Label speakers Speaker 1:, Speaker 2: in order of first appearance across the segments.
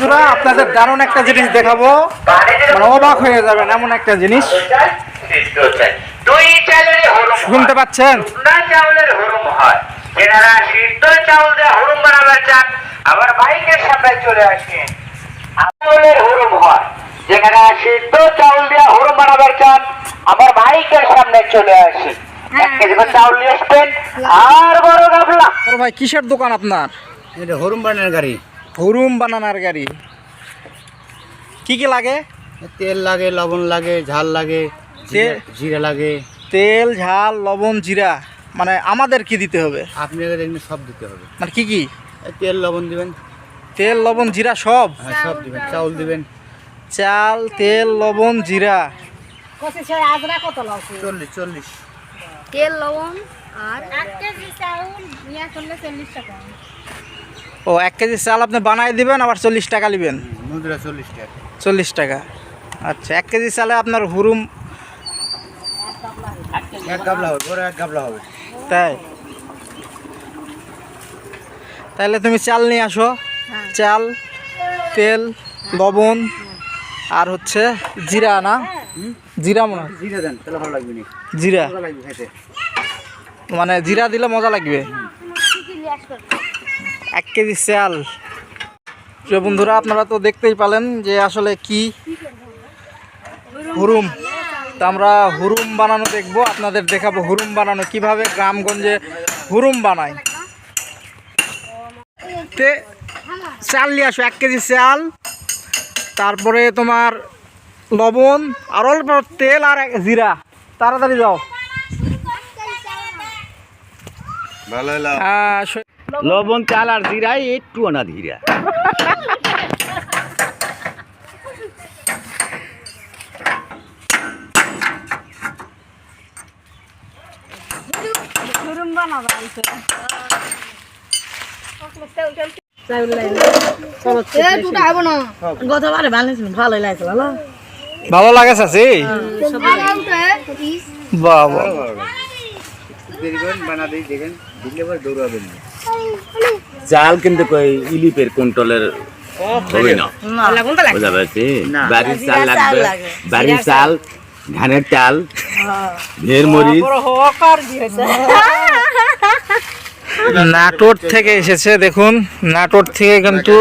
Speaker 1: বন্ধুরা আপনাদের দারুণ একটা জিনিস দেখাবো, মানে অবাক হয়ে যাবেন এমন একটা জিনিস। শুনতে পাচ্ছেন?
Speaker 2: চাউলের হুরুম হয়, যেনারা সিদ্ধ চাউল দিয়ে হুরুম বানাবার চান আবার বাইকের সামনে চলে আসেন। চাউলের হুরুম হয়, যেখানে সিদ্ধ চাউল দিয়ে হুরুম বানাবার চান আবার বাইকের সামনে চলে আসেন। এক কেজি করে চাউল নিয়ে আসবেন আর বড় গাবলা।
Speaker 1: ভাই কিসের দোকান আপনার?
Speaker 3: এটা হুরুম বানানোর গাড়ি।
Speaker 1: হুরুম বানানোর গাড়ি। কি কি লাগে?
Speaker 3: তেল লাগে, লবণ লাগে, ঝাল লাগে, জিরা লাগে।
Speaker 1: তেল, ঝাল, লবণ, জিরা, মানে আমাদের কি দিতে হবে?
Speaker 3: আপনাকে দেখবেন সব দিতে হবে।
Speaker 1: মানে কি কি?
Speaker 3: তেল, লবণ দিবেন।
Speaker 1: তেল, লবণ, জিরা সব?
Speaker 3: হ্যাঁ, সব দিবেন। চাউল দিবেন।
Speaker 1: চাল, তেল, লবণ, জিরা।
Speaker 3: 40
Speaker 4: তেল লবণ আর 1 কেজি চাউল নিয়ে চললে 40 টাকা।
Speaker 1: ও 1 কেজি চাল আপনি বানাই দিবেন আবার 40 টাকা নেবেন?
Speaker 3: মুদ্রা 40 টাকা।
Speaker 1: 40 টাকা। আচ্ছা, 1 কেজি চালে আপনার হুরুম
Speaker 3: এক গাবলা হবে, বড় এক গাবলা হবে।
Speaker 1: তাই? তাহলে তুমি চাল নিয়ে আসো। চাল, তেল, লবণ আর হচ্ছে জিরা, না জিরা মনে হয়?
Speaker 3: জিরা দেন, তাহলে ভালো লাগবে না।
Speaker 1: জিরা
Speaker 3: ভালো লাগবে খেতে।
Speaker 1: মানে জিরা দিলে মজা লাগবে। 1 কেজি চাল। প্রিয় বন্ধুরা আপনারা তো দেখতেই পেলেন যে আসলে কি হুরুম। তা আমরা হুরুম বানানো দেখবো, আপনাদের দেখাবো হুরুম বানানো কিভাবে গ্রামগঞ্জে হুরুম বানায়। চাল নিয়ে আসো, 1 কেজি চাল, তারপরে তোমার লবণ আর অল্প তেল আর জিরা। তাড়াতাড়ি যাও।
Speaker 3: লবণ, চাল আর জিরা একটু না ধীরা।
Speaker 4: হুরুম বানাবা আইছে।
Speaker 1: ভালো লাগে চাচি? বাবা,
Speaker 5: চাল কিন্তু কই ইলিপের কুইন্টলের হবে না, বুঝা পারছি। বাড়ির চাল লাগবে, বাড়ির চাল, ধানের চাল, ঢের মরিচ।
Speaker 1: নাটোর থেকে এসেছে, দেখুন নাটোর থেকে কিন্তু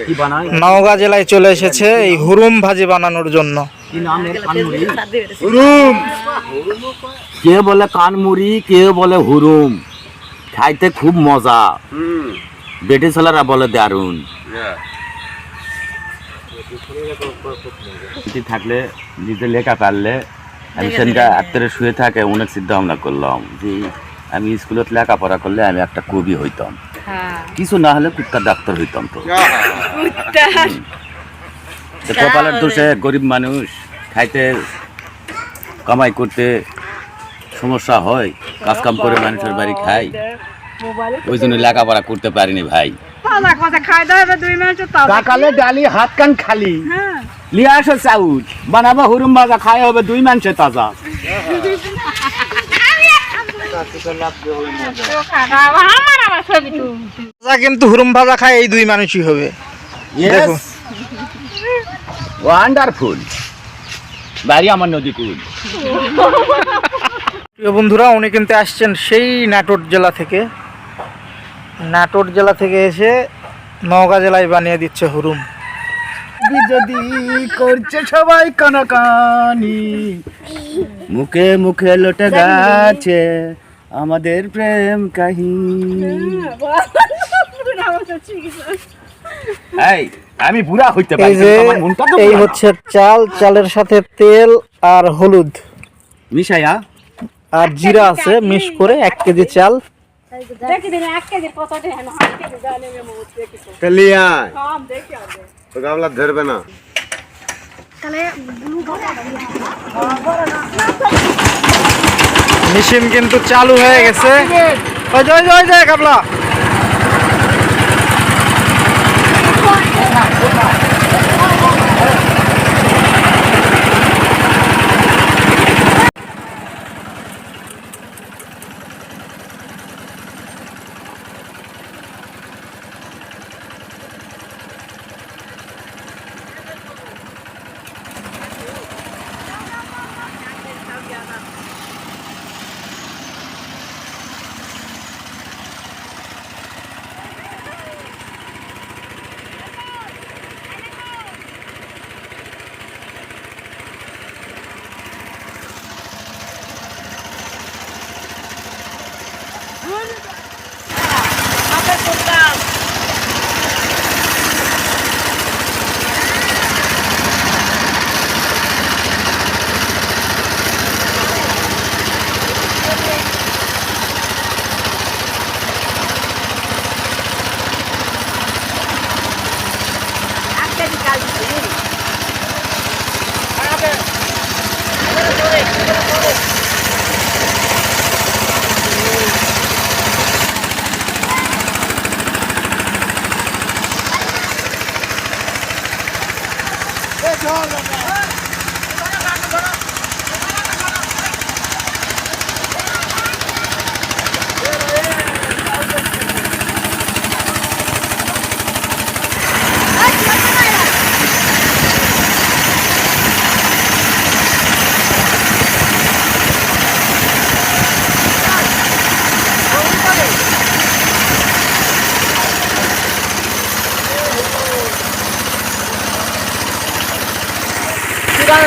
Speaker 5: কি বানায়,
Speaker 1: নওগাঁ জেলায় চলে এসেছে এই হুরুম ভাজি বানানোর জন্য।
Speaker 5: কি নাম এর? কানমুড়ি, হুরুম। কে বলে কানমুড়ি, কে বলে হুরুম। খাইতে খুব মজা, বেটে ছেলেরা বলে দারুন। থাকলে নিজে লেখা পারলে, আমি সেদিনকে আত্মরে শুয়ে থাকে অনেক চিন্তা ভাবনা করলাম যে আমি স্কুলত লেখাপড়া করলে আমি একটা কবি হইতাম, কিছু না হলে কুত্তার ডাক্তার হইতাম। তো কপালের দোষে গরিব মানুষ, খাইতে কামাই করতে সমস্যা হয়, কাজ কাম করে মানুষের বাড়ি খাই, ওই জন্য লেখাপড়া করতে পারিনি ভাই। কাকালে ডালি হাত কান খালি, লিয়ে আসো চাউল বানাবা হুরুম ভাজা, খাই হবে 2 মানুষের তাজা।
Speaker 1: কিন্তু হুরুম ভাজা খায় এই 2 মানুষই হবে। দেখুন
Speaker 5: ওয়ান্ডারফুল। বাড়ি আমার নদী কুল।
Speaker 1: প্রিয় বন্ধুরা উনি কিন্তু আসছেন সেই নাটোর জেলা থেকে। নাটোর জেলা থেকে এসে নওগাঁ জেলায় বানিয়ে দিচ্ছে হুরুম।
Speaker 3: যদি করছে সবাই কানাকানি,
Speaker 5: মুখে মুখে লোটে গাছে আমাদের প্রেম কাহিনী। এই আমি বুড়া হইতে পারি, আমার মনটা তো
Speaker 1: এই হচ্ছে চাল, চালের সাথে তেল আর হলুদ
Speaker 5: মিশাইয়া
Speaker 1: আর জিরা আছে, মিক্স করে 1 কেজি চাল।
Speaker 6: গামলা ধরবে না।
Speaker 1: মেশিন কিন্তু চালু হয়ে গেছে। ওই জয় জয় জয় কাবলা।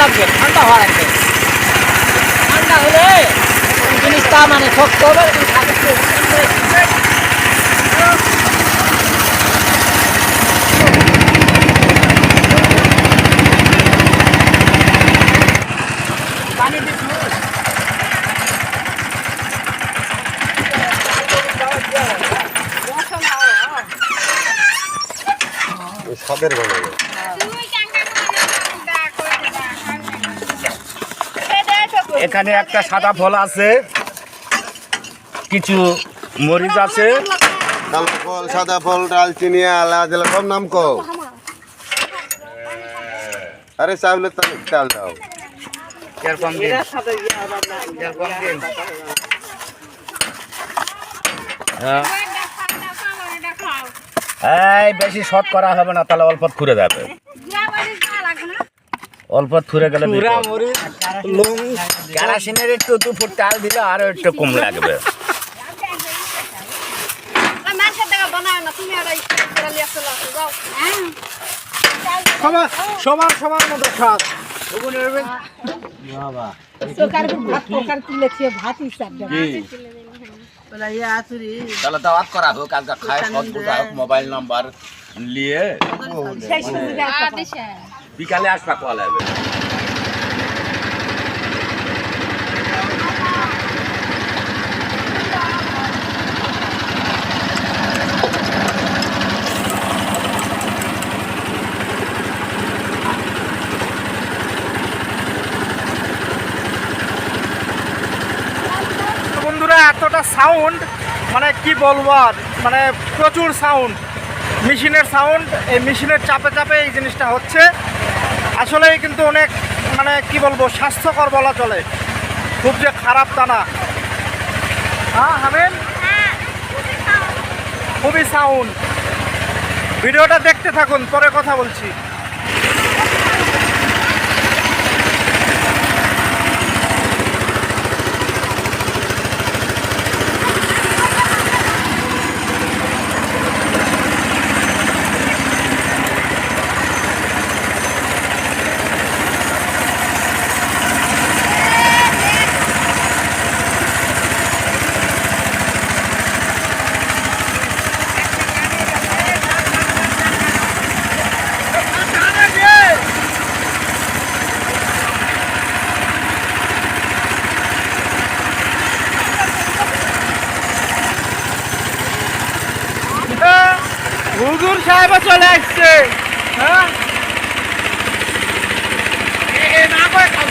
Speaker 1: লাগবে ঠান্ডা হওয়ার লাগবে ঠান্ডা হলে জিনিসটা মানে শক্ত হবে
Speaker 3: সবের বানাবো এখানে একটা সাদা ফল আছে, কিছু মরিচ আছে,
Speaker 6: কালো ফল, সাদা ফল, ডালচিনি, এলাচ, সব নাম কও। আরে চাউলের চাল দাও।
Speaker 3: এরকম দিন এরকম দিন এই বেশি শর্ট করা হবে না, তাহলে অল্প খুঁড়ে যাবে। অল্প থুরে গেলে কেরাসিনের একটু 2 ফুট তেল দিলে আরো একটু কম লাগবে।
Speaker 1: সবার সবার মতো স্বাদ
Speaker 5: তাহলে দাওয়াত করা হোক, আজকে খায় সব বোঝা হোক, মোবাইল নাম্বার নিয়ে বিকালে আসবা কল হবে।
Speaker 1: বন্ধুরা এতটা সাউন্ড মানে কি বলবো আর, মানে প্রচুর সাউন্ড, মেশিনের সাউন্ড। এই মেশিনের চাপে চাপে এই জিনিসটা হচ্ছে, আসলেই কিন্তু অনেক মানে কি বলবো স্বাস্থ্যকর বলা চলে, খুব যে খারাপ তা না। হ্যাঁ হামেন, খুবই সাউন্ড। ভিডিওটা দেখতে থাকুন, পরে কথা বলছি। হুজুর সাহেব চলে আসছে। হ্যাঁ না করে খাও।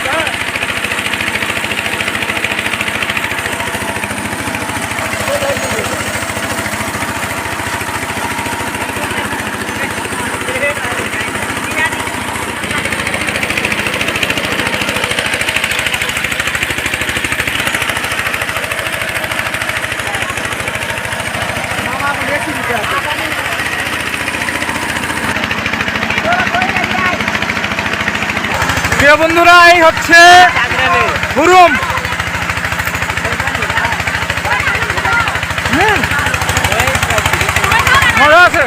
Speaker 1: প্রিয় বন্ধুরা, এই হচ্ছে হুরুম। মজা আছে।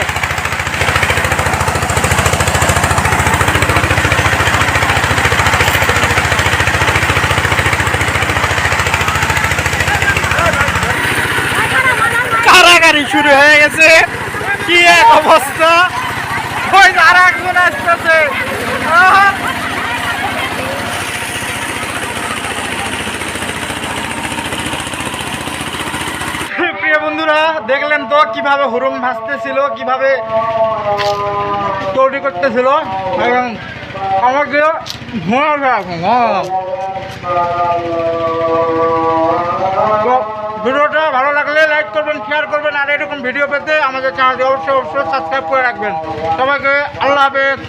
Speaker 1: কাটাকাটি শুরু হয়ে গেছে, কি এক অবস্থা। ওই আর একজন আসতেছে। প্রিয় বন্ধুরা, দেখলেন তো কিভাবে হুরুম ভাসতেছিল, কিভাবে তৈরি করতেছিল, এবং আমাকে ভিডিওটা ভালো লাগলে লাইক করবেন, শেয়ার করবেন, আর এরকম ভিডিও পেতে আমাদের চ্যানেলটি অবশ্যই সাবস্ক্রাইব করে রাখবেন। সবাইকে আল্লাহ হাফেজ।